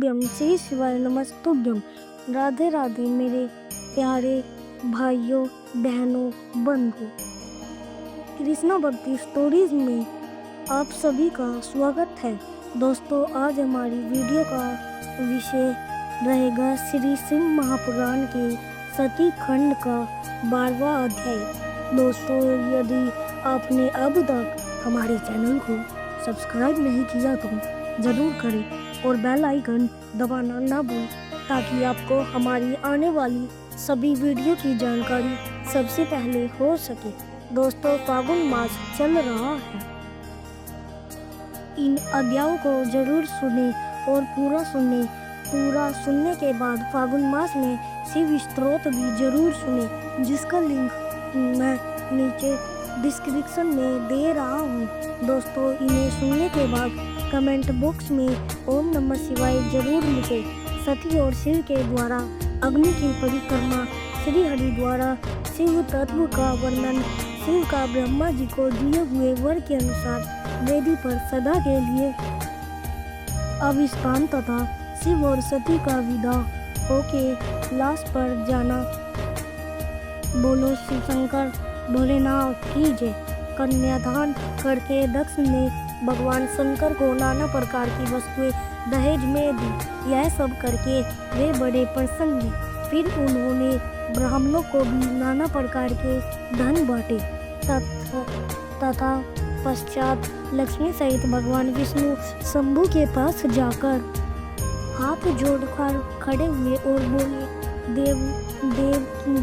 नमस्तुभ्यम श्री शिवाय नमस्तुभ्यम। राधे राधे मेरे प्यारे भाइयों बहनों बंधु। कृष्णा भक्ति स्टोरीज में आप सभी का स्वागत है। दोस्तों, आज हमारी वीडियो का विषय रहेगा श्री शिव महापुराण के सती खंड का 12वां अध्याय। दोस्तों, यदि आपने अब तक हमारे चैनल को सब्सक्राइब नहीं किया तो ज़रूर करें और बेल आइकन दबाना ना भूलें ताकि आपको हमारी आने वाली सभी वीडियो की जानकारी सबसे पहले हो सके। दोस्तों, फागुन मास चल रहा है। इन अध्यायों को जरूर सुने और पूरा सुनने के बाद फागुन मास में शिव स्तोत्र भी जरूर सुने, जिसका लिंक मैं नीचे डिस्क्रिप्शन में दे रहा हूँ। दोस्तों, इन्हें सुनने के बाद कमेंट बॉक्स में ओम नमः शिवाय जरूर लिखें। सती और शिव के द्वारा अग्नि की परिक्रमा, श्री हरि द्वारा शिव तत्व का वर्णन, शिव का ब्रह्मा जी को दिए हुए वर के अनुसार वेदी पर सदा के लिए अविस्थान तथा शिव और सती का विदा होके लाश पर जाना। बोलो शिव शंकर भोलेनाथ की जय। कन्यादान करके दक्ष ने भगवान शंकर को नाना प्रकार की वस्तुएं दहेज में दी। यह सब करके वे बड़े प्रसन्न हुए। फिर उन्होंने ब्राह्मणों को भी नाना प्रकार के धन बांटे तथा पश्चात लक्ष्मी सहित भगवान विष्णु शंभु के पास जाकर हाथ जोड़कर खड़े हुए और बोले,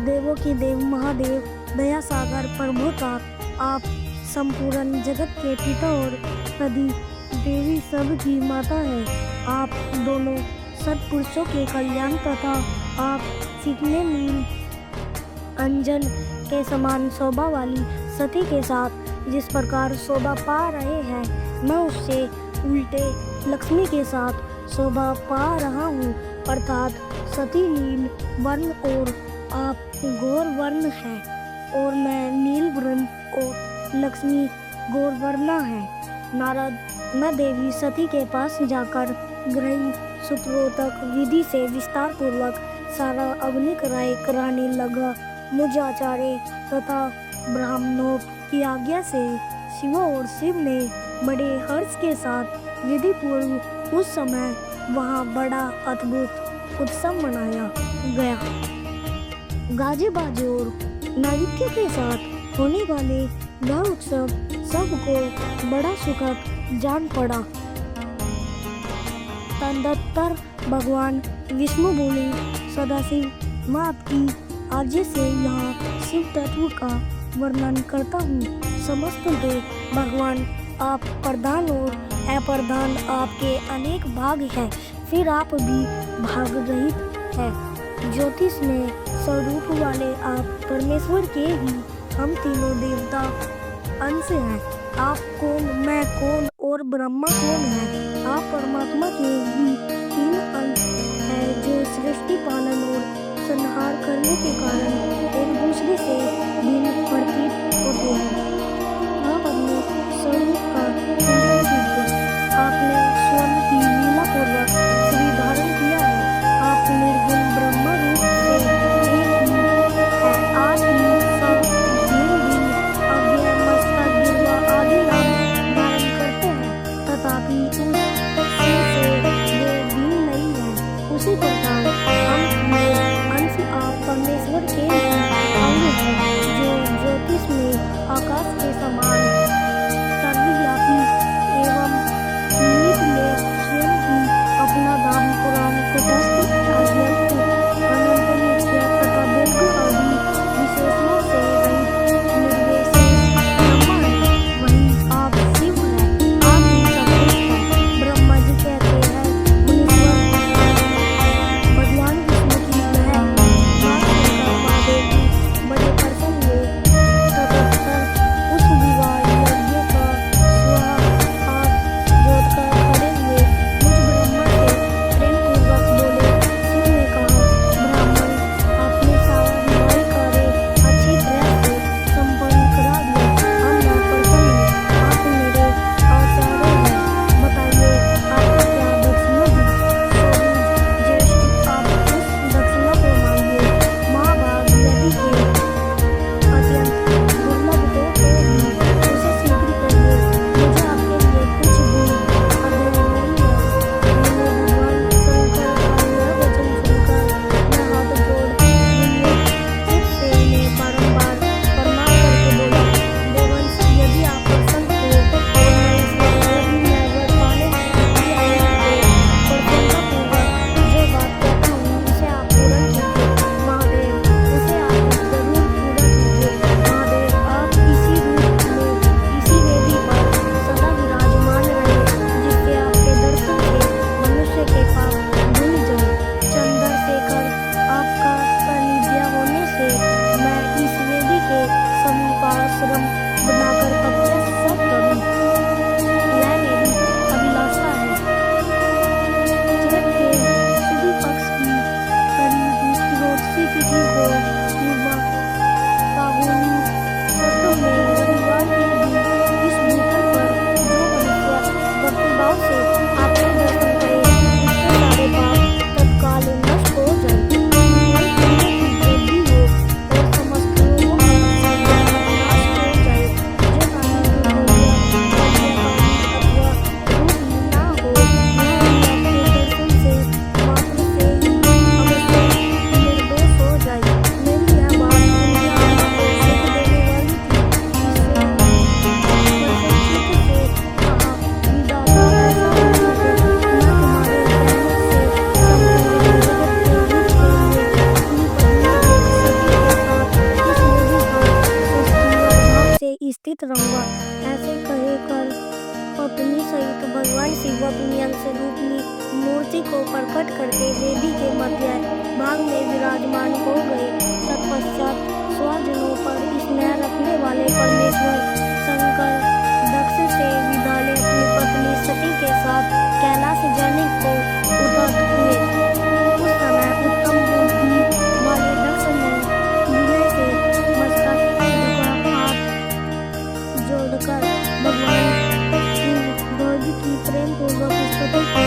देवों के देव महादेव, दया सागर प्रभुताप, आप संपूर्ण जगत के पिता और सदी देवी सब की माता है। आप दोनों सत्पुरुषों के कल्याण तथा आप चिकने नील अंजन के समान शोभा वाली सती के साथ जिस प्रकार शोभा पा रहे हैं, मैं उससे उल्टे लक्ष्मी के साथ शोभा पा रहा हूँ। अर्थात सती नील वर्ण और आप गौर वर्ण है और मैं नील वर्ण और लक्ष्मी गौर वर्णा है। नारद, मैं देवी सती के पास जाकर ग्रही सूत्रोक्त विधि से विस्तार पूर्वक सारा अग्नि कराने लगा। मुझ आचार्य तथा ब्राह्मणों की आज्ञा से शिव और शिव ने बड़े हर्ष के साथ विधि पूर्व उस समय वहाँ बड़ा अद्भुत उत्सव मनाया गया। गाजे बाजे और नृत्य के साथ होने वाले यह उत्सव सबको बड़ा सुखद जान पड़ा। तदनंतर भगवान विष्णु बोले, सदाशिव, मैं आपकी आज्ञा से यहाँ शिव तत्व का वर्णन करता हूँ। समस्त देव भगवान, आप प्रधान और अप्रधान, आपके अनेक भाग हैं, फिर आप भी भाग रहित हैं। ज्योतिष में स्वरूप वाले आप परमेश्वर के ही हम तीनों देवता अंश हैं। आप कौन, मैं कौन और ब्रह्मा कौन है? आप परमात्मा के ही तीन अंश हैं जो सृष्टि पालन और संहार करने के कारण एक दूसरे से भिन्न प्रतीत होते हैं। आप अपने स्वरूप का चिंतन कीजिए। आपने स्वर्ण की लीला पूर्वक श्री धारण किया है। आप निर्गुण ब्रह्मा रूप से एक ही है। आप ही सब दिन अव्यय मस्तक गिरवा आदि नाम धारण करते हैं, तथापि उससे वे भिन्न नहीं है। उसी प्रकार हम अंश आप परमेश्वर के अंग हैं, जो ज्योतिष में आकाश के समान सर्वव्यापी एवं निमित्त में स्वयं ही अपना धाम पुराण कुटस्थ अव्यक्त अनंत नित्य तथा दुर्ग आदि विशेषणों से रहित निर्विशेष ब्रह्मा है। वही आप शिव है। आप ही सब कुछ है। ब्रह्मा जी कहते हैं, मुनीश्वर भगवान विष्णु की वह बात सुनकर महादेव जी बड़े प्रसन्न हुए। तदनंतर उस विवाह यज्ञ का स्वाहा हाथ जोड़कर खड़े हुए मुझ ब्रह्मा से प्रेम पूर्वक बोले, जीवित रहूंगा, ऐसे कहकर पत्नी सहित भगवान शिव अपनी अंश रूपी मूर्ति को प्रकट करके वेदी के मध्य भाग में विराजमान हो गए। तत्पश्चात स्वजनों पर स्नेह रखने वाले परमेश्वर शंकर दक्ष से विदा ले अपनी पत्नी सती के साथ कैलाश जाने को उद्यत हुए। उस समय उत्तम बुद्धि वाले दक्ष ने विनय से मस्तक झुका हाथ जोड़कर भगवान शिव ध्वज की प्रेम पूर्वक स्तुति की।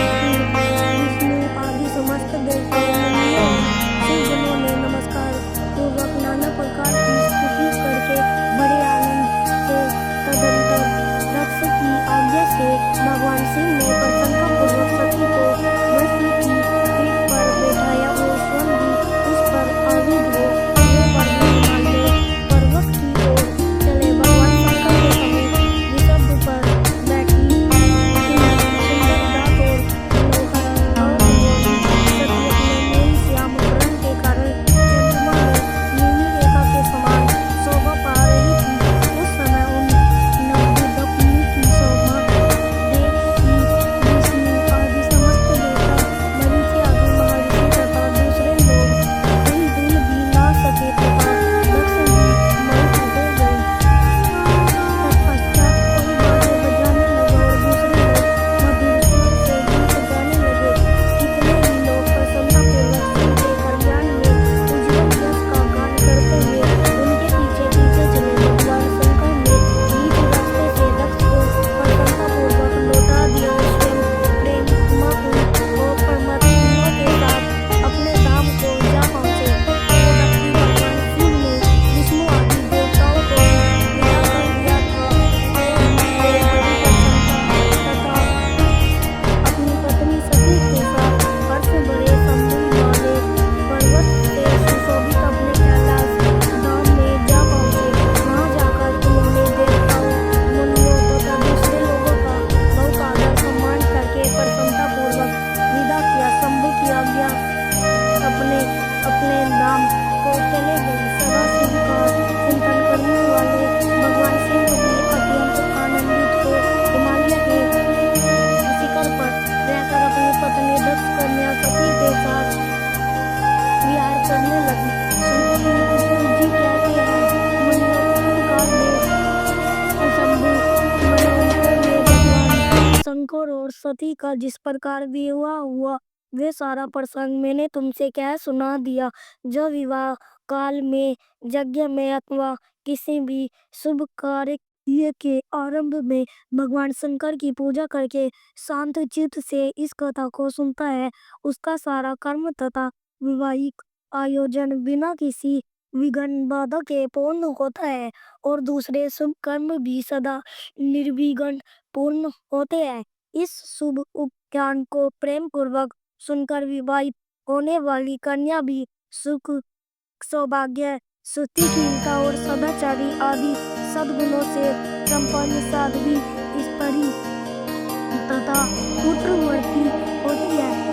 विष्णु आदि समस्त देवताओं मुनियों और शिवगणों ने नमस्कार पूर्वक नाना प्रकार की स्तुति करके बड़े आनंद से तदंतर दक्ष की आज्ञा से भगवान शिव ने प्रसन्नता पूर्वक सती को वृषि की पीठ पर बैठाया और स्वयं भी उस पर आरूढ़ हो वे पर्वत की ओर चले। भगवान शंकर के समीप ऋषभ पर बैठी सुंदर दांत और मनोहर अंग वाली सती अपने नील श्याम वर्ण के कारण चंद्रमा में नीली रेखा के समान शोभा पा रही थी। उस समय उन नवदुर्दपनी की शोभा देख श्री विष्णु आदि समस्त देवता, मरीचि आदि महर्षि तथा दूसरे लोग हिल भी ना सके तथा दक्ष भी मोहित हो गए। तत्पश्चात कोई बाजे बजाने लगा और दूसरे लोग मधुर स्वर से गीत गाने लगे। कितने ही लोग प्रसन्नतापूर्वक शिव के कल्याण में उज्ज्वल यश का गान करते हुए उनके पीछे पीछे चले। भगवान शंकर ने बीच रास्ते से दक्ष को प्रसन्नतापूर्वक लौटा दिया और स्वयं प्रेम मग्न और परमात्मा के साथ अपने धाम को जा पहुंचे। तदपि भगवान शिव ने विष्णु आदि देवताओं को विदा कर दिया था और बड़ी प्रसन्नता तथा अपनी पत्नी सती के साथ हर्ष भरे संबंध वाले पर्वत से सुशोभित अपने कैलाश धाम में जा पहुंचे। वहां जाकर उन्होंने देवताओं, मुनियों तथा दूसरे लोगों का बहुत आदर सम्मान करके प्रसन्नतापूर्वक विदा किया। शंभु की आज्ञा अपने अपने धाम को चले गए। सदाशिव का चिंतन करने वाले भगवान शिव भी अत्यंत आनंदित हो हिमालय के शिखर पर रहकर अपनी पत्नी दक्ष कन्या सती के साथ विहार करने लगी। सुनते जी कहते हैं मनोत्तम काल में शंभु मनोन्तर में भगवान शंकर और सती का जिस प्रकार विवाह हुआ वे सारा प्रसंग मैंने तुमसे कह सुना दिया। जो विवाह काल में यज्ञ में अथवा किसी भी शुभ कार्य के आरंभ में भगवान शंकर की पूजा करके शांत चित्त से इस कथा को सुनता है उसका सारा कर्म तथा वैवाहिक आयोजन बिना किसी विघ्न बाधा के पूर्ण होता है और दूसरे शुभ कर्म भी सदा निर्विघ्न पूर्ण होते हैं। इस शुभ उपाख्यान को प्रेम पूर्वक सुनकर विवाहित होने वाली कन्या भी सुख, सौभाग्य, सुशीलता और सदाचारी आदि सद्गुणों से संपन्न साध्वी स्त्री तथा पुत्रवती होती है।